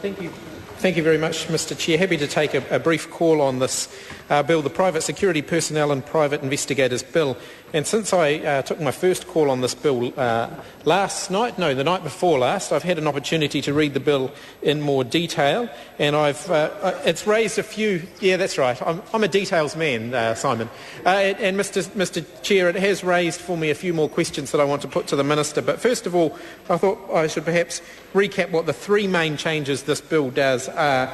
Thank you. Thank you very much, Mr Chair. Happy to take a brief call on this bill, the Private Security Personnel and Private Investigators Bill. And since I took my first call on this bill the night before last, I've had an opportunity to read the bill in more detail, and it's raised a few. Yeah, that's right. I'm a details man, Simon. And Mr Chair, it has raised for me a few more questions that I want to put to the Minister. But first of all, I thought I should perhaps recap what the three main changes this bill does are.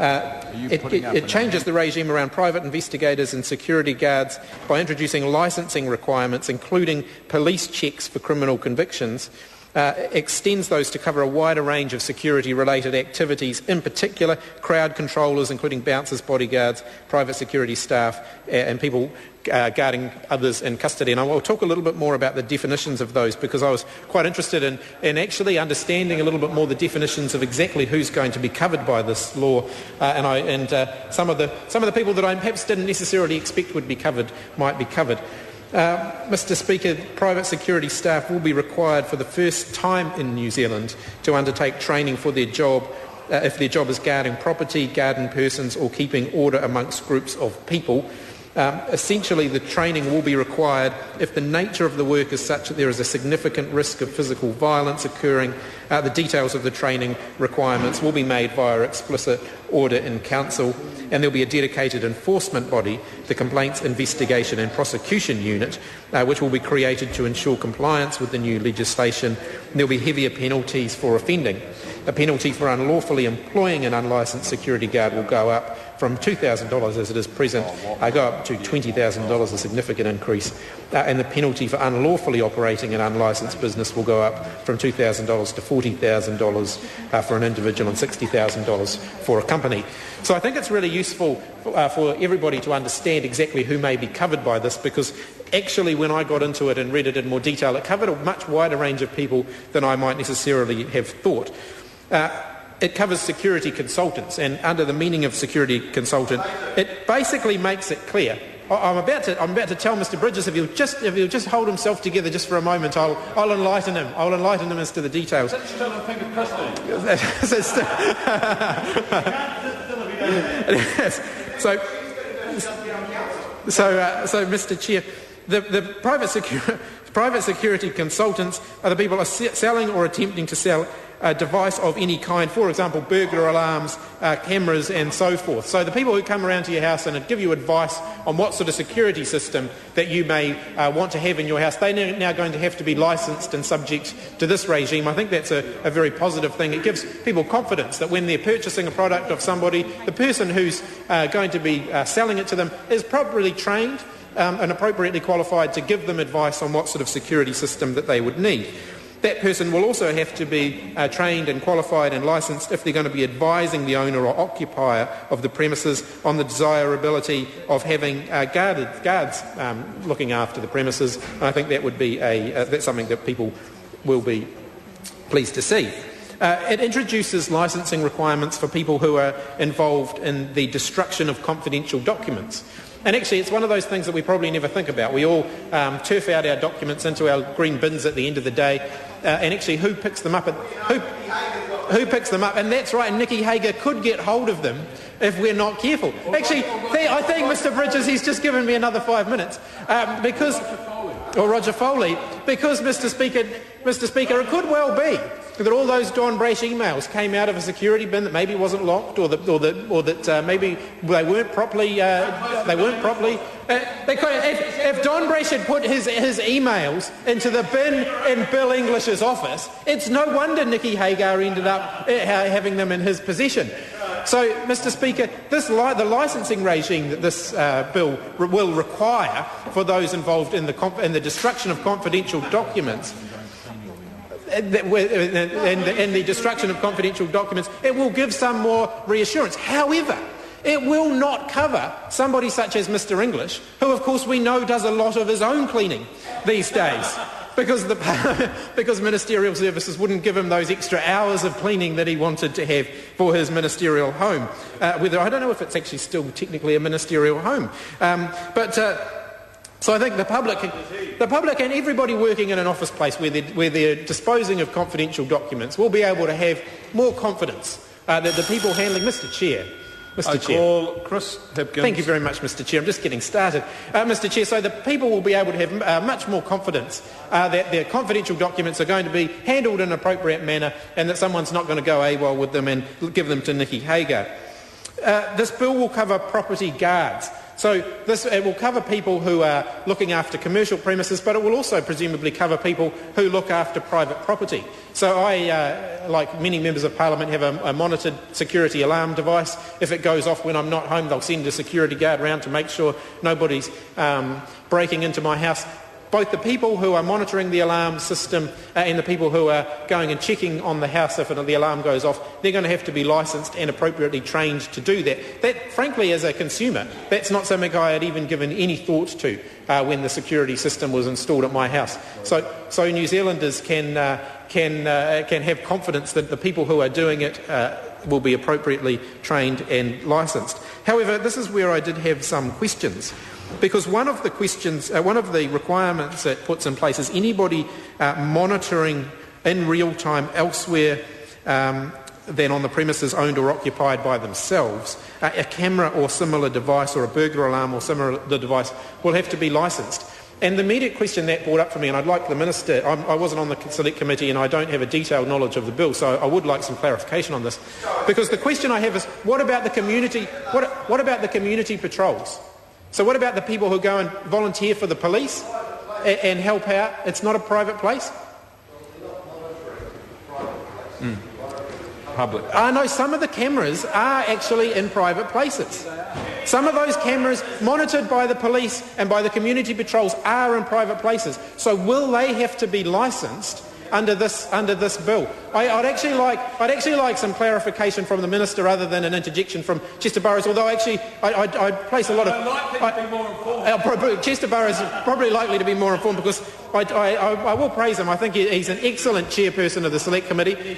It changes the regime around private investigators and security guards by introducing licensing requirements, including police checks for criminal convictions, extends those to cover a wider range of security-related activities, in particular crowd controllers, including bouncers, bodyguards, private security staff, and people guarding others in custody. And I will talk a little bit more about the definitions of those, because I was quite interested in actually understanding a little bit more the definitions of exactly who's going to be covered by this law, and some of the people that I perhaps didn't necessarily expect would be covered might be covered. Mr Speaker, private security staff will be required for the first time in New Zealand to undertake training for their job if their job is guarding property, guarding persons or keeping order amongst groups of people. Essentially, the training will be required if the nature of the work is such that there is a significant risk of physical violence occurring. The details of the training requirements will be made via explicit order in Council, and there will be a dedicated enforcement body, the Complaints Investigation and Prosecution Unit, which will be created to ensure compliance with the new legislation. There will be heavier penalties for offending. A penalty for unlawfully employing an unlicensed security guard will go up from $2,000 as it is present, go up to $20,000, a significant increase. And the penalty for unlawfully operating an unlicensed business will go up from $2,000 to $40,000 for an individual and $60,000 for a company. So I think it's really useful for everybody to understand exactly who may be covered by this, because actually when I got into it and read it in more detail, it covered a much wider range of people than I might necessarily have thought. It covers security consultants, and under the meaning of security consultant, it basically makes it clear. I'm about to tell Mr Bridges, if he'll just hold himself together just for a moment, I'll enlighten him. I'll enlighten him as to the details. So, Mr Chair, the private security consultants are the people who are selling or attempting to sell a device of any kind, for example, burglar alarms, cameras and so forth. So the people who come around to your house and give you advice on what sort of security system that you may want to have in your house, they're now going to have to be licensed and subject to this regime. I think that's a very positive thing. It gives people confidence that when they're purchasing a product of somebody, the person who's going to be selling it to them is properly trained and appropriately qualified to give them advice on what sort of security system that they would need. That person will also have to be trained and qualified and licensed if they're going to be advising the owner or occupier of the premises on the desirability of having guards looking after the premises. And I think that would be that's something that people will be pleased to see. It introduces licensing requirements for people who are involved in the destruction of confidential documents. And actually, it's one of those things that we probably never think about. We all turf out our documents into our green bins at the end of the day, and actually, who picks them up? Who picks them up? And that's right, Nikki Hager could get hold of them if we're not careful. Actually, I think Mr Bridges, he's just given me another 5 minutes or Roger Foley, because Mr Speaker, it could well be that all those Don Brash emails came out of a security bin that maybe wasn't locked, or that maybe they weren't properly. If Don Brash had put his emails into the bin in Bill English's office, it's no wonder Nikki Hagar ended up having them in his possession. So, Mr Speaker, the licensing regime that this bill will require for those involved in the destruction of confidential documents, and the destruction of confidential documents, it will give some more reassurance. However, it will not cover somebody such as Mr English, who of course we know does a lot of his own cleaning these days, because ministerial services wouldn't give him those extra hours of cleaning that he wanted to have for his ministerial home. I don't know if it's actually still technically a ministerial home, but So I think the public and everybody working in an office place where they're disposing of confidential documents will be able to have more confidence that the people handling... Mr Chair. I call Chris Hipkins. Thank you very much, Mr Chair. I'm just getting started. Mr Chair, so the people will be able to have much more confidence that their confidential documents are going to be handled in an appropriate manner and that someone's not going to go AWOL with them and give them to Nikki Hager. This bill will cover property guards. So it will cover people who are looking after commercial premises, but it will also presumably cover people who look after private property. So I, like many members of Parliament, have a monitored security alarm device. If it goes off when I'm not home, they'll send a security guard round to make sure nobody's breaking into my house. Both the people who are monitoring the alarm system and the people who are going and checking on the house if the alarm goes off, they're going to have to be licensed and appropriately trained to do that. That, frankly, as a consumer, that's not something I had even given any thought to when the security system was installed at my house. So New Zealanders can have confidence that the people who are doing it will be appropriately trained and licensed. However, this is where I did have some questions. Because one of the requirements it puts in place is anybody monitoring in real time elsewhere than on the premises owned or occupied by themselves, a camera or similar device or a burglar alarm or similar device will have to be licensed. And the immediate question that brought up for me, and I'd like the Minister, I wasn't on the Select Committee and I don't have a detailed knowledge of the bill, so I would like some clarification on this. Because the question I have is, what about the community patrols? So what about the people who go and volunteer for the police and help out? It's not a private place? Public. No, some of the cameras are actually in private places. Some of those cameras monitored by the police and by the community patrols are in private places. So will they have to be licensed under this bill? I'd actually like some clarification from the Minister rather than an interjection from Chester Burrows, although actually I place a lot of... Chester Burrows is probably likely to be more informed because I will praise him. I think he's an excellent chairperson of the Select Committee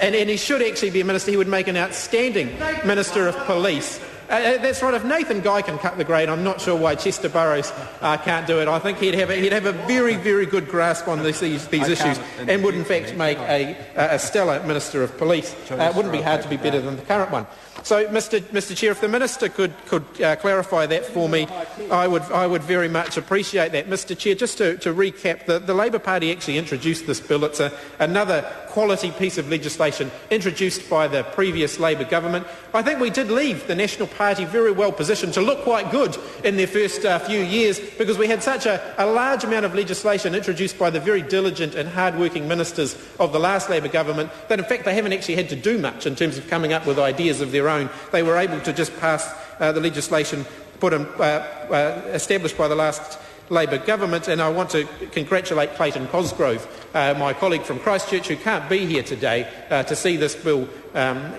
and he should actually be a Minister. He would make an outstanding Minister of Police. That's right, if Nathan Guy can cut the grade, I'm not sure why Chester Burrows can't do it. I think he'd have a very, very good grasp on these issues and would in fact make a stellar Minister of Police. It wouldn't be hard to be better than the current one. So, Mr Chair, if the Minister could clarify that for me, I would very much appreciate that. Mr Chair, just to recap, the Labour Party actually introduced this bill. It's another quality piece of legislation introduced by the previous Labour government. I think we did leave the National Party very well positioned to look quite good in their first few years because we had such a large amount of legislation introduced by the very diligent and hard-working ministers of the last Labour government that in fact they haven't actually had to do much in terms of coming up with ideas of their own. They were able to just pass the legislation established by the last Labour government, and I want to congratulate Clayton Cosgrove, my colleague from Christchurch, who can't be here today to see this bill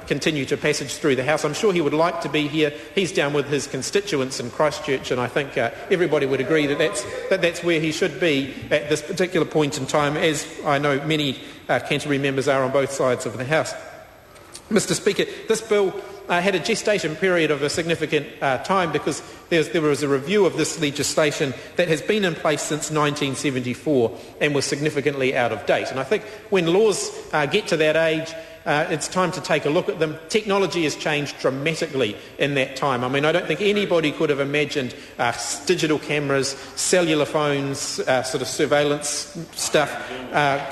continue to passage through the House. I'm sure he would like to be here. He's down with his constituents in Christchurch, and I think everybody would agree that that's where he should be at this particular point in time, as I know many Canterbury members are on both sides of the House. Mr Speaker, this bill had a gestation period of a significant time because there was a review of this legislation that has been in place since 1974 and was significantly out of date. And I think when laws get to that age, it's time to take a look at them. Technology has changed dramatically in that time. I mean, I don't think anybody could have imagined digital cameras, cellular phones, sort of surveillance stuff,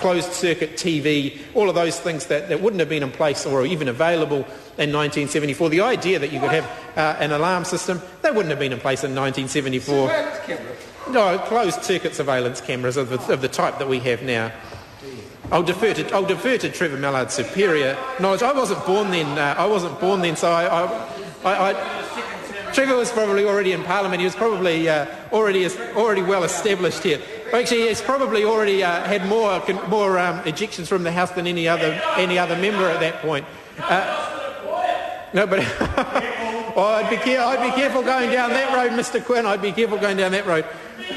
closed-circuit TV, all of those things that wouldn't have been in place or even available in 1974. The idea that you could have an alarm system, that wouldn't have been in place in 1974. Surveillance cameras? No, closed-circuit surveillance cameras of the type that we have now. I'll defer to Trevor Mallard's superior knowledge. I wasn't born then. So Trevor was probably already in Parliament. He was probably already well established here. Actually, he's probably already had more ejections from the House than any other member at that point. No, but I'd be careful going down that road, Mr Quinn. I'd be careful going down that road.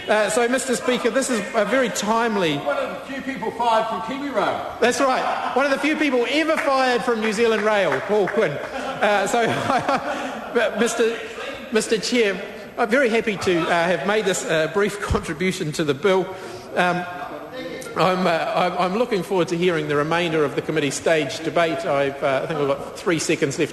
So, Mr Speaker, this is a very timely... One of the few people fired from Kiwi Rail. That's right. One of the few people ever fired from New Zealand Rail, Paul Quinn. But Mr Chair, I'm very happy to have made this brief contribution to the bill. I'm looking forward to hearing the remainder of the committee stage debate. I think I've got 3 seconds left.